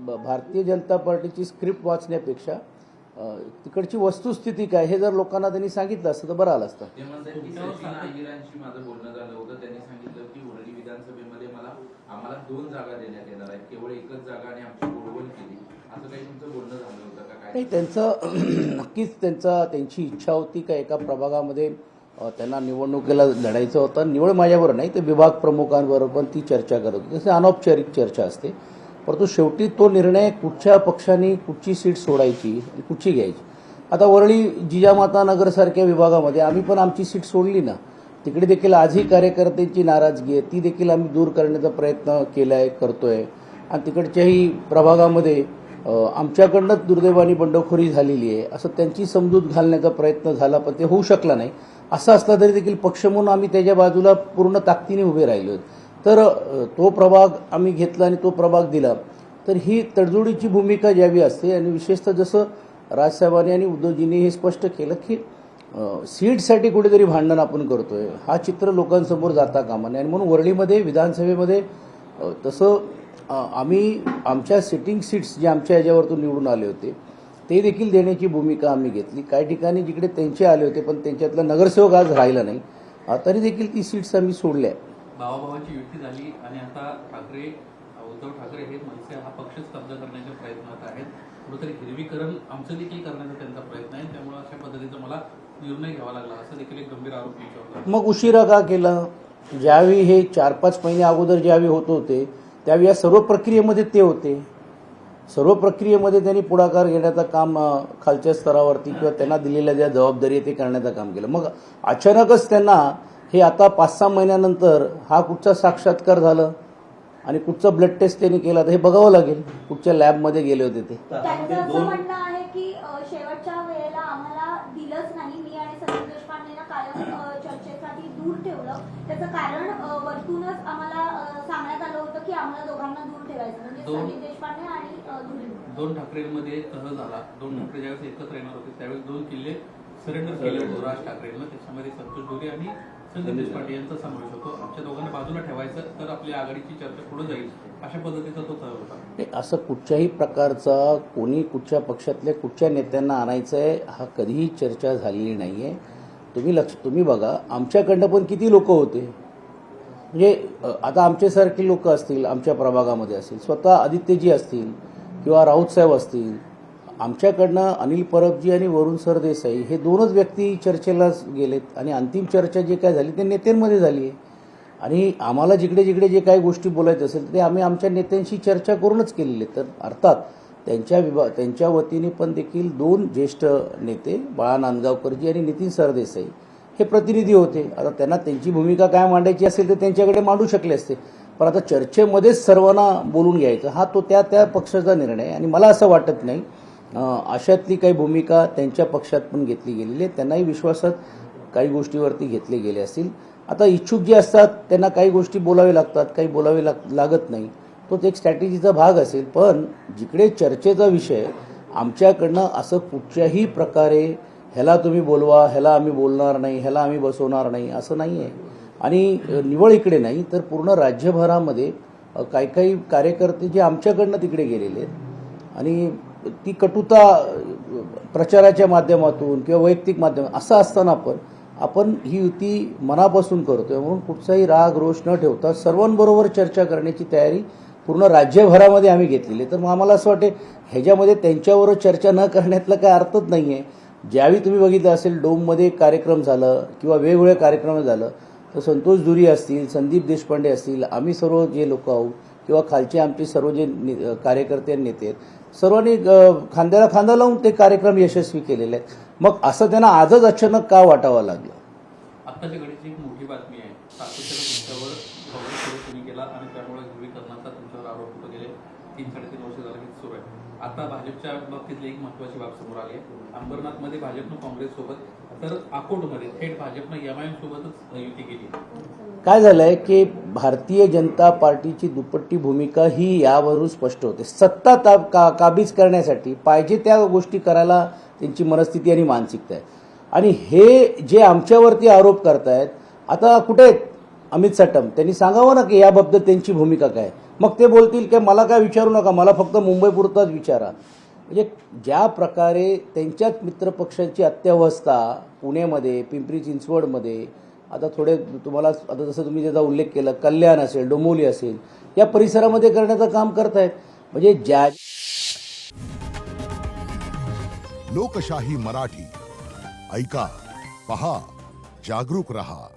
भारतीय जनता पार्टीची स्क्रिप्ट वाचण्यापेक्षा तिकडची वस्तुस्थिती काय हे जर लोकांना त्यांनी सांगितलं असतं तर बरं आलं असतं. ते म्हणतात की सचिन अहिरांशी माझं बोलणं झालं होतं. त्यांनी सांगितलं की वरळी विधानसभेमध्ये आम्हाला 2 जागा देण्यात येणार आहेत, केवळ एकच जागा, आणि आमची बोलवण केली, असं काही तुमचं बोलणं झालं होतं का? काय नाही, नक्कीच त्यांची इच्छा होती का एका प्रभागामध्ये त्यांना निवडणुकीला लढायचं होतं. निवड माझ्याबरोबर नाही, ते विभाग प्रमुखांबरोबर पण ती चर्चा करत होती. तसे अनौपचारिक चर्चा असते, परंतु शेवटी तो निर्णय कुठच्या पक्षाने कुठची सीट सोडायची आणि कुठची घ्यायची. आता वरळी जिजामाता नगरसारख्या विभागामध्ये आम्ही पण आमची सीट सोडली ना. तिकडे देखील आजही कार्यकर्त्यांची नाराजगी आहे, ती देखील आम्ही दूर करण्याचा प्रयत्न केला आहे, करतोय. आणि तिकडच्याही प्रभागामध्ये आमच्याकडनंच दुर्दैवाने बंडखोरी झालेली आहे असं त्यांची समजूत घालण्याचा प्रयत्न झाला, पण ते होऊ शकला नाही. असं असलं तरी देखील पक्ष म्हणून आम्ही त्याच्या बाजूला पूर्ण ताकदीने उभे राहिलो. तर तो प्रभाग आम्ही घेतला आणि तो प्रभाग दिला. तर ही तडजोडीची भूमिका ज्यावी असते, आणि विशेषतः जसं राजसाहेबांनी आणि उद्धवजींनी हे स्पष्ट केलं की सीटसाठी कुठेतरी भांडण आपण करतोय, हा चित्र लोकांसमोर जाता कामा नये. आणि म्हणून वरळीमध्ये विधानसभेमध्ये तसं आम्ही आमच्या सिटिंग सीट्स जे आमच्या याच्यावरतून निवडून आले होते ते देखील देण्याची भूमिका आम्ही घेतली. काही ठिकाणी जिकडे त्यांचे आले होते पण त्यांच्यातला नगरसेवक आज राहिला नाही, तरी देखील ती सीट्स आम्ही सोडल्या. भावाभावाची युती झाली आणि आता उद्धव ठाकरे हे मनसे हा पक्षच कब्जा करण्याच्या प्रयत्नात आहेत. कुठेतरी हिरवीकरण आमचं देखील करण्याचा त्यांचा प्रयत्न आहे, त्यामुळे अशा पद्धतीचा मला निर्णय घ्यावा लागला, असं देखील एक गंभीर आरोप त्यांच्यावर. मग उशिरा का केला? ज्यावेळी हे 4-5 महिने अगोदर ज्यावेळी होत होते त्यावेळी या सर्व प्रक्रियेमध्ये ते होते. सर्व प्रक्रियेमध्ये त्यांनी पुढाकार घेण्याचं काम खालच्या स्तरावरती किंवा त्यांना दिलेल्या ज्या जबाबदारी आहे ते करण्याचं काम केलं. मग अचानकच त्यांना हे आता 5-6 महिन्यानंतर हा कुठचा साक्षात्कार झालं आणि कुठचा ब्लड टेस्ट त्यांनी केला तर हे बघावं लागेल. कुठच्या लॅबमध्ये गेले होते ते. त्यांचं असं म्हणणं आहे की शेवटच्या वेळेला आम्हाला दिलंच नाही, मी आणि संदीप देशपांडेला कायम चर्चेसाठी दूर ठेवलं. त्याचं कारण वरतूनच आम्हाला सांगण्यात आलं होतं की आम्हाला दोघांना दूर ठेवायचं, म्हणजे संदीप देशपांडे आणि दोन ठाकरेंमध्ये तह झाला. 2 ठाकरे ज्यावेळेस एकत्र येणार होते त्यावेळेस 2 किल्ले सरेंडर केले होते राज ठाकरेंना. त्याच्यामध्ये संतोष डोरे आणि संदीप देशपांडे यांचा समावेश होतो. आमच्या दोघांना बाजूला ठेवायचं तर आपली आघाडीची चर्चा पुढे जाईल, अशा पद्धतीचा तो तह होता. असं कुठच्याही प्रकारचा कोणी कुठच्या पक्षातल्या कुठच्या नेत्यांना आणायचं आहे हा कधीही चर्चा झालेली नाही आहे. तुम्ही बघा आमच्याकडनं पण किती लोक होते. म्हणजे आता आमच्यासारखी लोक असतील, आमच्या प्रभागामध्ये असतील, स्वतः आदित्यजी असतील किंवा राऊतसाहेब असतील, आमच्याकडनं अनिल परबजी आणि वरुण सरदेसाई हे 2च व्यक्ती चर्चेला गेलेत. आणि अंतिम चर्चा जे काय झाली ते नेत्यांमध्ये झाली आहे. आणि आम्हाला जिकडे जिकडे जे काही गोष्टी बोलायचं असेल ते आम्ही आमच्या नेत्यांशी चर्चा करूनच केलेली. तर अर्थात त्यांच्या वतीने पण देखील 2 ज्येष्ठ नेते बाळा नांदगावकरजी आणि नितीन सरदेसाई हे प्रतिनिधी होते. आता त्यांना त्यांची भूमिका काय मांडायची असेल तर त्यांच्याकडे मांडू शकले असते, पण आता चर्चेमध्येच सर्वांना बोलून घ्यायचं हा तो त्या पक्षाचा निर्णय आहे. आणि मला असं वाटत नाही अशातली काही भूमिका त्यांच्या पक्षात पण घेतली गेलेली आहे. त्यांनाही विश्वासात काही गोष्टीवरती घेतले गेले असतील. आता इच्छुक जे असतात त्यांना काही गोष्टी बोलावे लागतात, काही बोलावे लागत नाही, तोच एक स्ट्रॅटेजीचा भाग असेल. पण जिकडे चर्चेचा विषय आमच्याकडनं असं कुठच्याही प्रकारे ह्याला तुम्ही बोलवा, ह्याला आम्ही बोलणार नाही, ह्याला आम्ही बसवणार नाही असं नाही आहे. आणि निवळ इकडे नाही तर पूर्ण राज्यभरामध्ये काही कार्यकर्ते जे आमच्याकडनं तिकडे गेलेले आहेत आणि ती कटुता प्रचाराच्या माध्यमातून किंवा वैयक्तिक माध्यमातून असं असताना आपण ही युती मनापासून करतोय. म्हणून कुठचाही राग रोष न ठेवता सर्वांबरोबर चर्चा करण्याची तयारी पूर्ण राज्यभरामध्ये आम्ही घेतलेली. तर मग आम्हाला असं वाटते ह्याच्यामध्ये त्यांच्याबरोबर चर्चा न करण्यातला काही अर्थच नाही आहे. ज्यावेळी तुम्ही बघितलं असेल डोममध्ये कार्यक्रम झालं किंवा वेगवेगळे कार्यक्रम झालं तर संतोष दुरी असतील, संदीप देशपांडे असतील, आम्ही सर्व जे लोक आहोत किंवा खालचे आमचे सर्व जे कार्यकर्ते नेते आहेत सर्वांनी खांद्याला खांदा लावून ते कार्यक्रम यशस्वी केलेले आहेत. मग असं त्यांना आजच अचानक का वाटावं लागलं? आत्ताच्या घडीची एक मोठी बातमी आहे. सातत्यानं तुमच्यावर सुरू तुम्ही केला आणि त्यामुळे ध्रुवीकरणाचा तुमच्यावर आरोप होत गेले. 3-3.5 वर्ष झालं हे सुरू आहे. आता भाजपच्या बाबतीतली एक महत्वाची बाब समोर आली आहे. अंबरनाथमध्ये भाजपनं काँग्रेससोबत तर अकोटमध्ये थेट भाजपनं MIM सोबतच युती केली. काय झालंय की भारतीय जनता पार्टीची दुपट्टी भूमिका ही यावरून स्पष्ट होते. सत्ता काबीज करण्यासाठी पाहिजे त्या गोष्टी करायला त्यांची मनस्थिती आणि मानसिकता आहे. आणि हे जे आमच्यावरती आरोप करतायत आता कुठे अमित साटम, त्यांनी सांगावं ना की याबाबत त्यांची भूमिका काय. मग ते बोलतील की मला काय विचारू नका, मला फक्त मुंबईपुरताच विचारा. म्हणजे ज्या प्रकारे त्यांच्याच मित्रपक्षांची अत्यवस्था पुण्यामध्ये, पिंपरी चिंचवडमध्ये, आता थोडे तुम्हाला आता जसं तुम्ही त्याचा उल्लेख केला, कल्याण असेल, डोंबिवली असेल, या परिसरामध्ये करण्याचं काम करतायत. म्हणजे ज्या लोकशाही मराठी ऐका, पहा, जागरूक रहा.